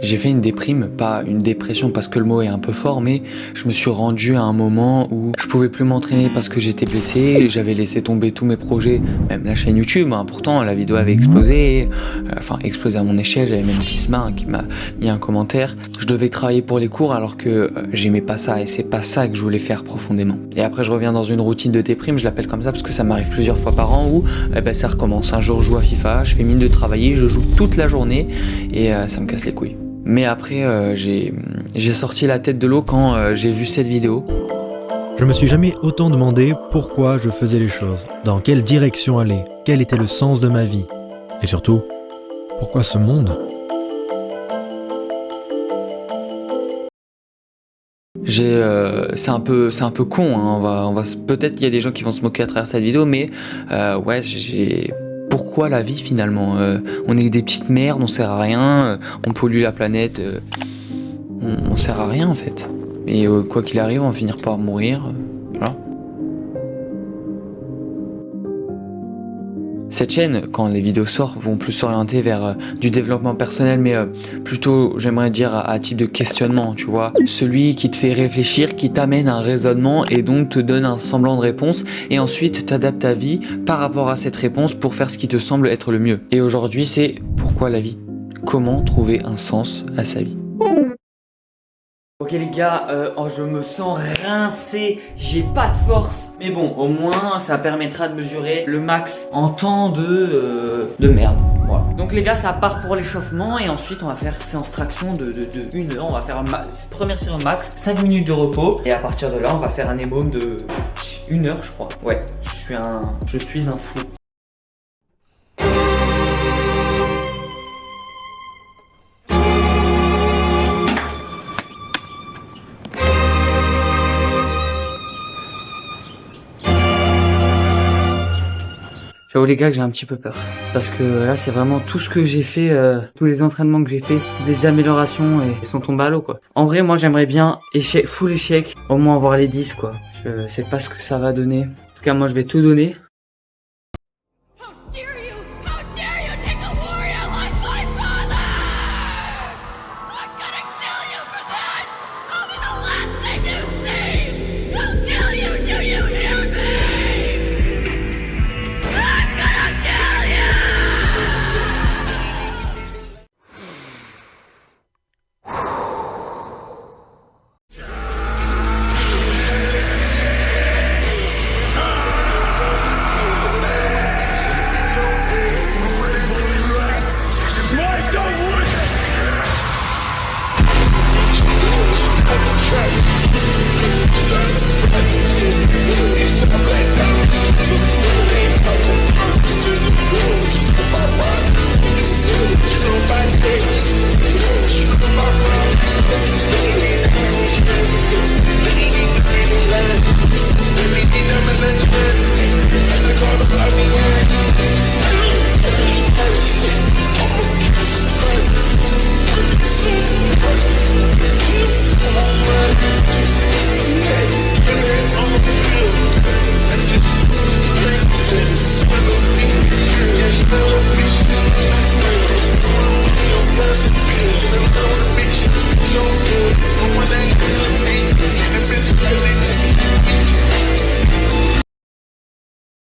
J'ai fait une déprime, pas une dépression parce que le mot est un peu fort, mais je me suis rendu à un moment où je pouvais plus m'entraîner parce que j'étais blessé, j'avais laissé tomber tous mes projets, même la chaîne YouTube, hein, pourtant la vidéo avait explosé, explosé à mon échelle, j'avais même Tisma qui m'a mis un commentaire. Je devais travailler pour les cours alors que j'aimais pas ça et c'est pas ça que je voulais faire profondément. Et après je reviens dans une routine de déprime, je l'appelle comme ça parce que ça m'arrive plusieurs fois par an où ça recommence. Un jour je joue à FIFA, je fais mine de travailler, je joue toute la journée et ça me casse les couilles. Mais après, j'ai sorti la tête de l'eau quand j'ai vu cette vidéo. Je me suis jamais autant demandé pourquoi je faisais les choses, dans quelle direction aller, quel était le sens de ma vie. Et surtout, pourquoi ce monde ? C'est un peu con, hein. Peut-être qu'il y a des gens qui vont se moquer à travers cette vidéo, mais pourquoi la vie finalement on est des petites merdes, on sert à rien, on pollue la planète, on sert à rien en fait. Et quoi qu'il arrive, on va finir par mourir. Voilà. Cette chaîne, quand les vidéos sortent, vont plus s'orienter vers du développement personnel, mais plutôt, j'aimerais dire, à type de questionnement, tu vois. Celui qui te fait réfléchir, qui t'amène à un raisonnement et donc te donne un semblant de réponse et ensuite t'adaptes ta vie par rapport à cette réponse pour faire ce qui te semble être le mieux. Et aujourd'hui, c'est pourquoi la vie ? Comment trouver un sens à sa vie ? Ok les gars, je me sens rincé, j'ai pas de force. Mais bon, au moins ça permettra de mesurer le max en temps de merde. Voilà. Donc les gars, ça part pour l'échauffement et ensuite on va faire séance traction de 1 heure. On va faire première séance max, 5 minutes de repos. Et à partir de là, on va faire un EMOM de 1 heure je crois. Ouais, je suis un fou. J'avoue les gars que j'ai un petit peu peur. Parce que là c'est vraiment tout ce que j'ai fait, tous les entraînements que j'ai fait, des améliorations et ils sont tombés à l'eau quoi. En vrai moi j'aimerais bien full échec, au moins avoir les 10 quoi. Je sais pas ce que ça va donner. En tout cas moi je vais tout donner.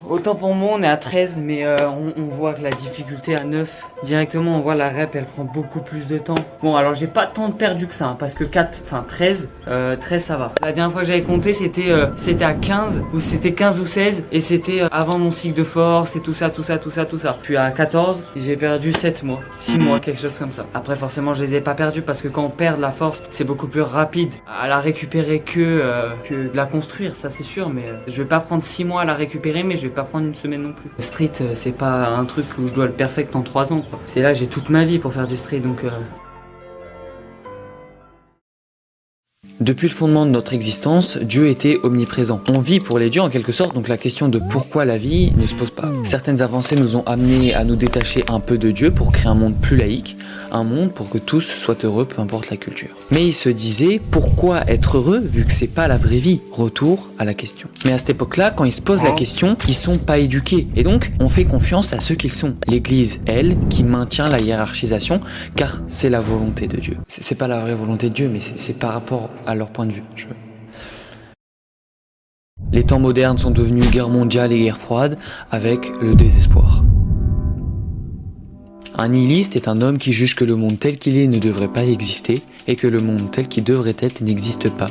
Autant pour moi on est à 13 mais on voit que la difficulté à 9 directement on voit la rep elle prend beaucoup plus de temps. Bon alors j'ai pas tant de perdu que ça hein, parce que 13 ça va. La dernière fois que j'avais compté c'était à 15 ou c'était 15 ou 16 et c'était avant mon cycle de force et tout ça. Je suis à 14 et j'ai perdu 7 mois, 6 mois quelque chose comme ça. Après forcément je les ai pas perdus parce que quand on perd de la force c'est beaucoup plus rapide à la récupérer que de la construire, ça c'est sûr, mais je vais pas prendre 6 mois à la récupérer mais je vais pas prendre 1 semaine non plus. Le street c'est pas un truc où je dois le perfect en 3 ans quoi. C'est là j'ai toute ma vie pour faire du street donc Depuis le fondement de notre existence, Dieu était omniprésent. On vit pour les dieux en quelque sorte, donc la question de pourquoi la vie ne se pose pas. Certaines avancées nous ont amenés à nous détacher un peu de Dieu pour créer un monde plus laïque, un monde pour que tous soient heureux, peu importe la culture. Mais ils se disaient, pourquoi être heureux vu que c'est pas la vraie vie? Retour à la question. Mais à cette époque-là, quand ils se posent la question, ils sont pas éduqués. Et donc, on fait confiance à ceux qu'ils sont. L'Église, elle, qui maintient la hiérarchisation, car c'est la volonté de Dieu. C'est pas la vraie volonté de Dieu, mais c'est par rapport à leur point de vue. Les temps modernes sont devenus guerre mondiale et guerre froide, avec le désespoir. Un nihiliste est un homme qui juge que le monde tel qu'il est ne devrait pas exister et que le monde tel qu'il devrait être n'existe pas.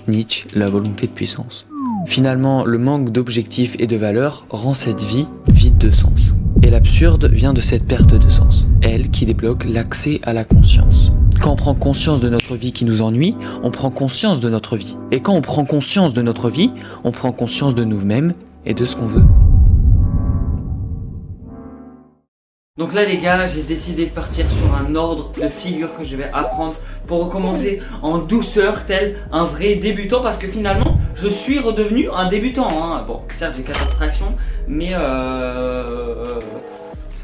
Nietzsche, la volonté de puissance. Finalement, le manque d'objectifs et de valeurs rend cette vie vide de sens. Et l'absurde vient de cette perte de sens, elle qui débloque l'accès à la conscience. Quand on prend conscience de notre vie qui nous ennuie, on prend conscience de notre vie. Et quand on prend conscience de notre vie, on prend conscience de nous-mêmes et de ce qu'on veut. Donc là les gars, j'ai décidé de partir sur un ordre de figures que je vais apprendre pour recommencer en douceur tel un vrai débutant parce que finalement je suis redevenu un débutant hein. Bon certes j'ai 4 abstractions mais c'est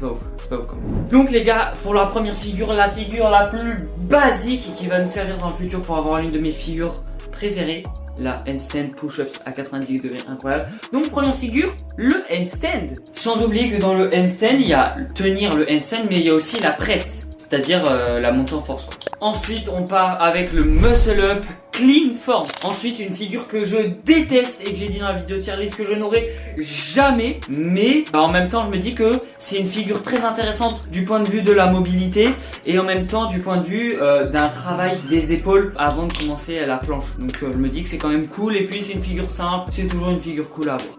pas ouf, c'est pas ouf quand même. Donc les gars, pour la première figure, la figure la plus basique et qui va nous servir dans le futur pour avoir l'une de mes figures préférées, la handstand push-ups à 90 degrés, incroyable. Donc première figure, le handstand. Sans oublier que dans le handstand, il y a tenir le handstand, mais il y a aussi la presse, c'est-à-dire la montée en force. Ensuite, on part avec le muscle up clean form. Ensuite, une figure que je déteste et que j'ai dit dans la vidéo tier list que je n'aurai jamais, mais en même temps, je me dis que c'est une figure très intéressante du point de vue de la mobilité et en même temps du point de vue d'un travail des épaules avant de commencer à la planche. Donc, je me dis que c'est quand même cool et puis c'est une figure simple, c'est toujours une figure cool à avoir.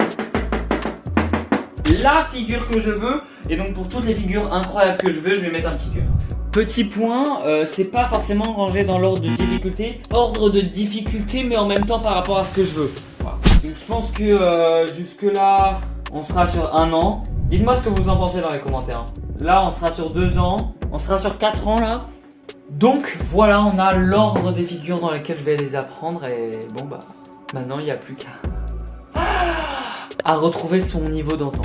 La figure que je veux, et donc pour toutes les figures incroyables que je veux, je vais mettre un petit cœur. Petit point, c'est pas forcément rangé dans l'ordre de difficulté, mais en même temps par rapport à ce que je veux. Voilà. Donc je pense que jusque là, on sera sur 1 an. Dites-moi ce que vous en pensez dans les commentaires. Là, on sera sur 2 ans, on sera sur 4 ans là. Donc voilà, on a l'ordre des figures dans lesquelles je vais les apprendre et bon bah, maintenant il n'y a plus qu'à retrouver son niveau d'antan.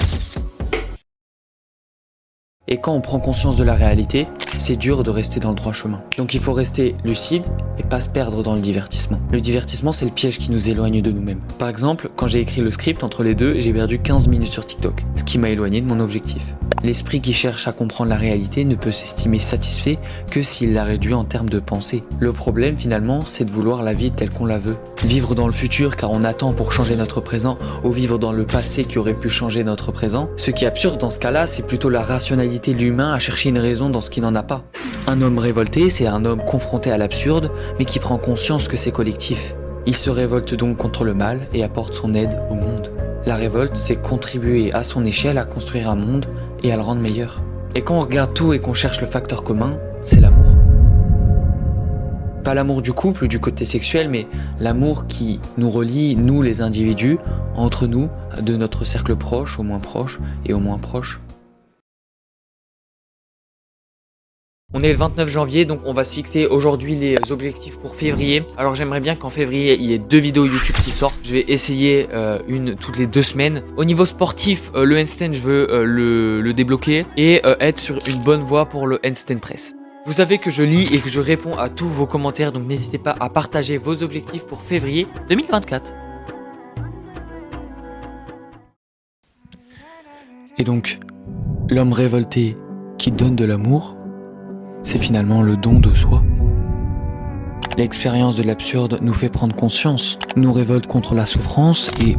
Et quand on prend conscience de la réalité, c'est dur de rester dans le droit chemin. Donc il faut rester lucide et pas se perdre dans le divertissement. Le divertissement, c'est le piège qui nous éloigne de nous-mêmes. Par exemple, quand j'ai écrit le script, entre les deux, j'ai perdu 15 minutes sur TikTok, ce qui m'a éloigné de mon objectif. L'esprit qui cherche à comprendre la réalité ne peut s'estimer satisfait que s'il la réduit en termes de pensée. Le problème finalement, c'est de vouloir la vie telle qu'on la veut. Vivre dans le futur car on attend pour changer notre présent, ou vivre dans le passé qui aurait pu changer notre présent. Ce qui est absurde dans ce cas-là, c'est plutôt la rationalité de l'humain à chercher une raison dans ce qui n'en a pas. Un homme révolté, c'est un homme confronté à l'absurde, mais qui prend conscience que c'est collectif. Il se révolte donc contre le mal et apporte son aide au monde. La révolte, c'est contribuer à son échelle à construire un monde et à le rendre meilleur. Et quand on regarde tout et qu'on cherche le facteur commun, c'est l'amour. Pas l'amour du couple ou du côté sexuel, mais l'amour qui nous relie, nous les individus, entre nous, de notre cercle proche au moins proche et au moins proche. On est le 29 janvier, donc on va se fixer aujourd'hui les objectifs pour février. Alors j'aimerais bien qu'en février, il y ait 2 vidéos YouTube qui sortent. Je vais essayer une toutes les 2 semaines. Au niveau sportif, le handstand, je veux le débloquer et être sur une bonne voie pour le handstand press. Vous savez que je lis et que je réponds à tous vos commentaires, donc n'hésitez pas à partager vos objectifs pour février 2024. Et donc, l'homme révolté qui donne de l'amour, c'est finalement le don de soi. L'expérience de l'absurde nous fait prendre conscience, nous révolte contre la souffrance et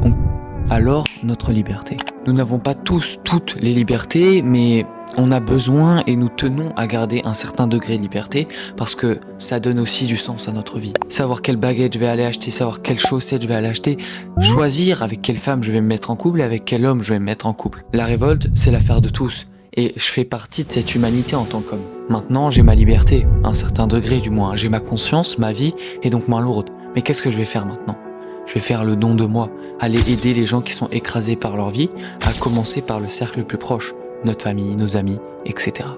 alors notre liberté. Nous n'avons pas tous toutes les libertés, mais on a besoin et nous tenons à garder un certain degré de liberté parce que ça donne aussi du sens à notre vie. Savoir quelle baguette je vais aller acheter, savoir quelle chaussette je vais aller acheter, choisir avec quelle femme je vais me mettre en couple et avec quel homme je vais me mettre en couple. La révolte, c'est l'affaire de tous. Et je fais partie de cette humanité en tant qu'homme. Maintenant, j'ai ma liberté, à un certain degré du moins. J'ai ma conscience, ma vie est donc moins lourde. Mais qu'est-ce que je vais faire maintenant ? Je vais faire le don de moi, aller aider les gens qui sont écrasés par leur vie, à commencer par le cercle le plus proche, notre famille, nos amis, etc.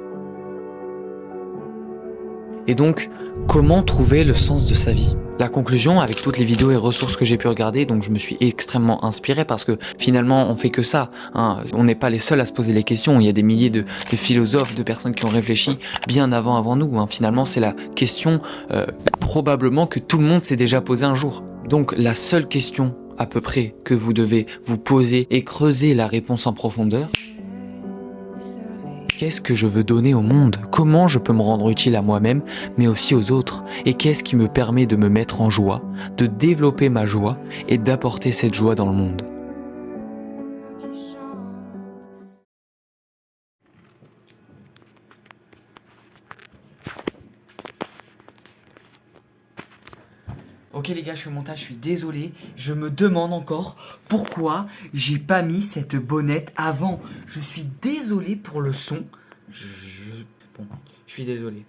Et donc, comment trouver le sens de sa vie? La conclusion, avec toutes les vidéos et ressources que j'ai pu regarder, donc je me suis extrêmement inspiré parce que finalement on fait que ça, hein. On n'est pas les seuls à se poser les questions, il y a des milliers de philosophes, de personnes qui ont réfléchi bien avant nous, hein. Finalement c'est la question probablement que tout le monde s'est déjà posé un jour. Donc la seule question à peu près que vous devez vous poser et creuser la réponse en profondeur, qu'est-ce que je veux donner au monde? Comment je peux me rendre utile à moi-même, mais aussi aux autres? Et qu'est-ce qui me permet de me mettre en joie, de développer ma joie et d'apporter cette joie dans le monde? Ok les gars, je suis au montage, je suis désolé. Je me demande encore pourquoi j'ai pas mis cette bonnette avant. Je suis désolé pour le son. Bon, je suis désolé.